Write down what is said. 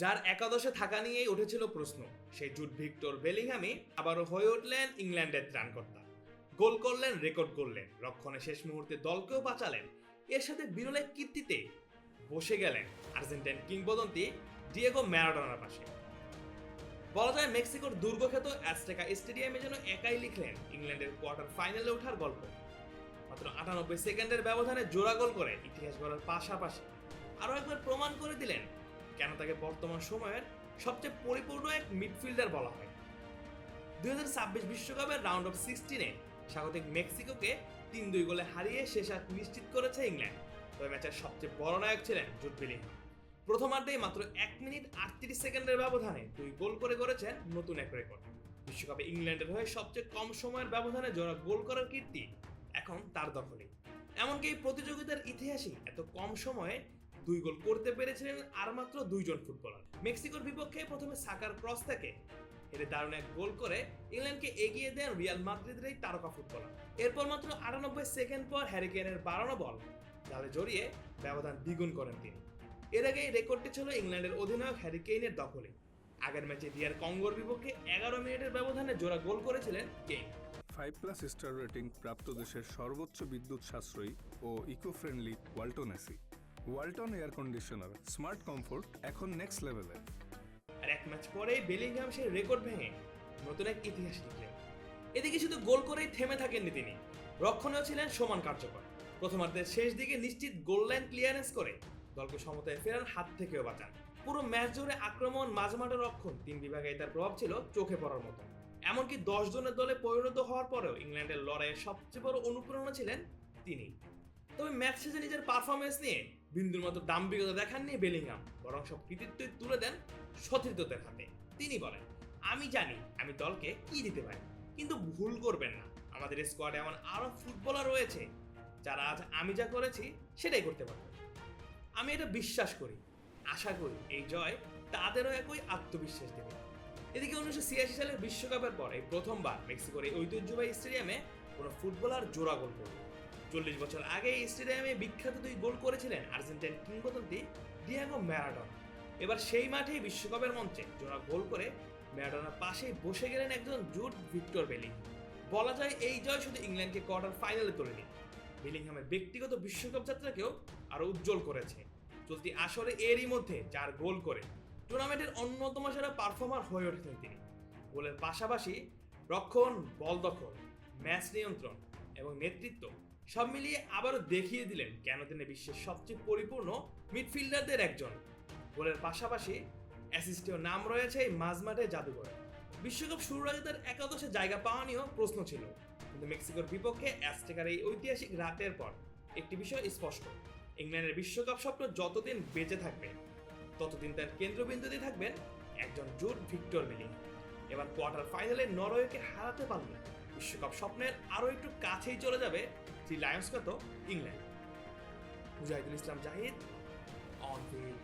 যার একাদশে থাকা নিয়েই উঠেছিল প্রশ্ন। সেই জুড ভিক্টর বেলিংহামই আবারও হয়ে উঠলেন ইংল্যান্ডের ত্রাণকর্তা। গোল করলেন, রেকর্ড করলেন, রক্ষণে শেষ মুহূর্তে দলকেও বাঁচালেন। এর সাথে বিরল এক কীর্তিতে বসে গেলেন আর্জেন্টাইন কিংবদন্তি ডিয়েগো ম্যারাডোনার পাশে। বলা যায় মেক্সিকোর দুর্গখ্যাত অ্যাজটেকা স্টেডিয়ামে যেন একাই লিখলেন ইংল্যান্ডের কোয়ার্টার ফাইনালে ওঠার গল্প। মাত্র 98 সেকেন্ডের ব্যবধানে জোড়া গোল করে ইতিহাস গড়ার পাশাপাশি আরও একবার প্রমাণ করে দিলেন কেন তাকে বর্তমান সময়ের সবচেয়ে পরিপূর্ণ এক মিডফিল্ডার বলা হয়। 2026 বিশ্বকাপের রাউন্ড অফ 16-এ স্বাগতিক মেক্সিকোকে 3-2 গোলে হারিয়ে শেষ আট নিশ্চিত করেছে ইংল্যান্ড। তবে ম্যাচের সবচেয়ে বড় নায়ক ছিলেন জুড বেলিংহাম। প্রথমার্ধেই মাত্র 1 মিনিট 38 সেকেন্ডের ব্যবধানে 2 গোল করে করেছেন নতুন এক রেকর্ড। বিশ্বকাপে ইংল্যান্ডের হয়ে সবচেয়ে কম সময়ের ব্যবধানে জোড়া গোল করার কীর্তি এখন তার দখলে। এমনকি এই প্রতিযোগিতার ইতিহাসে এত কম সময়ে 2 গোল করতে পেরেছিলেন আর মাত্র 2 জন ফুটবলার। মেক্সিকোর বিপক্ষে প্রথমে সাকার ক্রস থেকে হেরে দারুণ এক গোল করে ইংল্যান্ডকে এগিয়ে দেন রিয়াল মাদ্রিদের এই তারকা ফুটবলার। এরপর মাত্র 98 সেকেন্ড পর হ্যারি কেইনের বাড়ানো বল জালে জড়িয়ে ব্যবধান দ্বিগুণ করেন তিনি। এর আগে এই রেকর্ডটি ছিল ইংল্যান্ডের অধিনায়ক হ্যারি কেইনের দখলে। আগের ম্যাচে ডিআর কঙ্গোর বিপক্ষে 11 মিনিটের ব্যবধানে জোড়া গোল করেছিলেন কেইন। 5+ স্টার রেটিং প্রাপ্ত দেশের সর্বোচ্চ বিদ্যুৎ সাশ্রয়ী ও eco friendly Walton AC. Walton air conditioner, smart comfort এখন নেক্সট লেভেলে। আর এক ম্যাচ পরেই বেলিংহাম সেই রেকর্ড ভেঙে নতুন এক ইতিহাস লিখলেন। এদিকে শুধু গোল করেই থেমে থাকেননি তিনি, রক্ষণেও ছিলেন সমান কার্যকর। প্রথমার্ধের শেষ দিকে নিশ্চিত গোল লাইন ক্লিয়ারেন্স করে দলকে সমতায় ফেরার হাত থেকেও বাঁচান। পুরো ম্যাচ জুড়ে আক্রমণ, মাঝমাঠের রক্ষণ, 3 বিভাগে তার প্রভাব ছিল চোখে পড়ার মতো। এমনকি 10 জনের দলে পরিণত হওয়ার পরেও ইংল্যান্ডের লড়াইয়ের সবচেয়ে বড় অনুপ্রেরণা ছিলেন তিনি। তবে ম্যাচ শেষে নিজের পারফরমেন্স নিয়ে বিন্দুর মতো দাম্ভিকতা দেখাননি বেলিংহাম, বরং সব কৃতিত্বই তুলে দেন সতীর্থদের হাতে। তিনি বলেন, আমি জানি আমি দলকে কি দিতে পারি, কিন্তু ভুল করবেন না, আমাদের স্কোয়াডে এমন আরো ফুটবলার রয়েছে যারা আজ আমি যা করেছি সেটাই করতে পারবে। আমি এটা বিশ্বাস করি, আশা করি এই জয় তাদেরও একই আত্মবিশ্বাস দেবে। এদিকে 1986 সালের বিশ্বকাপের পর এই প্রথমবার মেক্সিকোর এই ঐতিহ্যবাহী স্টেডিয়ামে কোনো ফুটবলার জোড়া গোল করল। 40 বছর আগে এই স্টেডিয়ামে বিখ্যাত 2 গোল করেছিলেন আর্জেন্টাইন কিংবদন্তি ডিয়েগো ম্যারাডোনা। এবার সেই মাঠেই বিশ্বকাপের মঞ্চে জোড়া গোল করে ম্যারাডোনার পাশেই বসে গেলেন একজন জুড ভিক্টর বেলিংহাম। বলা যায় এই জয় শুধু ইংল্যান্ডকে কোয়ার্টার ফাইনালে তোলেনি, বেলিংহামের ব্যক্তিগত বিশ্বকাপ যাত্রাকেও আরো উজ্জ্বল করেছে। চলতি আসরে এরই মধ্যে 4 গোল করে টুর্নামেন্টের অন্যতম সেরা পারফর্মার হয়ে ওঠেন তিনি। গোলের পাশাপাশি রক্ষণ, বল দখল, ম্যাচ নিয়ন্ত্রণ এবং নেতৃত্ব সব মিলিয়ে আবারও দেখিয়ে দিলেন কেন তিনি বিশ্বের সবচেয়ে পরিপূর্ণ মিডফিল্ডারদের একজন। গোলের পাশাপাশি অ্যাসিস্টেও নাম রয়েছে এই মাঝমাঠে জাদুঘর। বিশ্বকাপ শুরুর আগে তার একাদশে জায়গা পাওয়া নিয়েও প্রশ্ন ছিল, কিন্তু মেক্সিকোর বিপক্ষে অ্যাজটেকার এই ঐতিহাসিক রাতের পর একটি বিষয় স্পষ্ট, ইংল্যান্ডের বিশ্বকাপ স্বপ্ন যতদিন বেঁচে থাকবে ততদিন তার কেন্দ্রবিন্দুতে থাকবেন একজন জুড ভিক্টর বেলিংহাম। এবার কোয়ার্টার ফাইনালে নরওয়েকে হারাতে পারলে বিশ্বকাপ স্বপ্নের আরও একটু কাছেই চলে যাবে থ্রি লায়ন্স খ্যাত England. Mujahidul Islam Zahid, on field.